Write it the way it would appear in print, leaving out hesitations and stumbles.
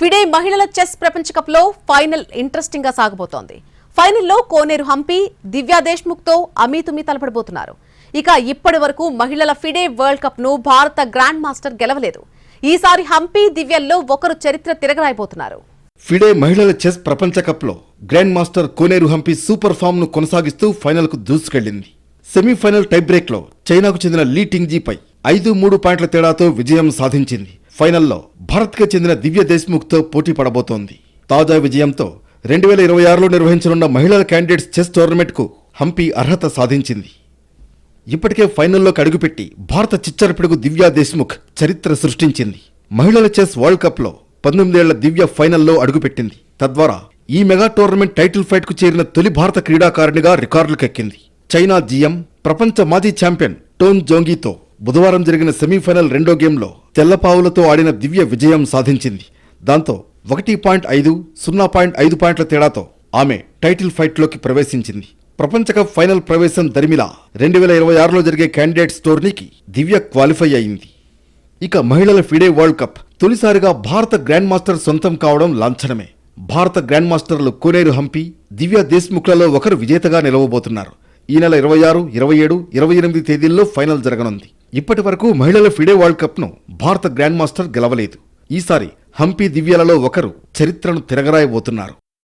FIDE మహిళల chess ప్రపంచ cup లో ఫైనల్ ఇంట్రెస్టింగ్ గా సాగబోతోంది. ఫైనల్లో కోనేరు హంపి, దివ్యా దేశ్ముఖ్ తో అమీతుమీ తలపడబోతున్నారు. ఇక ఇప్పటి వరకు మహిళల ఫిడే వరల్డ్ కప్ ను భారత గ్రాండ్ మాస్టర్ గెలవలేదు. ఈసారి హంపి, దివ్యల్లో ఒకరు చరిత్ర తిరగరాయబోతున్నారు. ఫిడే మహిళల చెస్ ప్రపంచ కప్ లో గ్రాండ్ మాస్టర్ కోనేరు హంపి సూపర్ ఫామ్ ను కొనసాగిస్తూ ఫైనల్ కు దూసుకెళ్లింది. సెమీఫైనల్ టై బ్రేక్ లో చైనాకు చెందిన లీ టింగ్జీ పై 5-3 పాయింట్ల తేడాతో విజయం సాధించింది. ఫైనల్లో భారత్ కు చెందిన దివ్య దేశ్ముఖ్ తో పోటీ పడబోతోంది. తాజా విజయంతో 2026లో నిర్వహించనున్న మహిళల క్యాండిడేట్స్ చెస్ టోర్నమెంట్ కు హంపి అర్హత సాధించింది. ఇప్పటికే ఫైనల్లోకి అడుగుపెట్టి భారత చిచ్చరపిడుగు దివ్యా దేశ్ముఖ్ చరిత్ర సృష్టించింది. మహిళల చెస్ వరల్డ్ కప్ లో 19 ఏళ్ల దివ్య ఫైనల్లో అడుగుపెట్టింది. తద్వారా ఈ మెగా టోర్నమెంట్ టైటిల్ ఫైట్ కు చేరిన తొలి భారత క్రీడాకారిణిగా రికార్డులకెక్కింది. చైనా జీఎం, ప్రపంచ మాజీ ఛాంపియన్ టోన్ జోంగీతో బుధవారం జరిగిన సెమీఫైనల్ రెండో గేమ్లో తెల్లపావులతో ఆడిన దివ్య విజయం సాధించింది. దాంతో 1.5, 0.5 పాయింట్ల తేడాతో ఆమె టైటిల్ ఫైట్లోకి ప్రవేశించింది. ప్రపంచ కప్ ఫైనల్ ప్రవేశం దరిమిలా 2026లో జరిగే క్యాండిడేట్స్ టోర్నీకి దివ్య క్వాలిఫై అయింది. ఇక మహిళల ఫిడే వరల్డ్ కప్ తొలిసారిగా భారత గ్రాండ్ మాస్టర్ సొంతం కావడం లాంఛనమే. భారత గ్రాండ్ మాస్టర్లు కోనేరు హంపి, దివ్యా దేశ్ముఖ్లలో ఒకరు విజేతగా నిలవబోతున్నారు. ఈ నెల 26, 27, 28 తేదీల్లో ఫైనల్ జరగనుంది. ఇప్పటి వరకు మహిళల ఫిడే వరల్డ్ కప్ ను భారత గ్రాండ్ మాస్టర్ గెలవలేదు. ఈసారి హంపి, దివ్యలలో ఒకరు చరిత్రను తిరగరాయబోతున్నారు.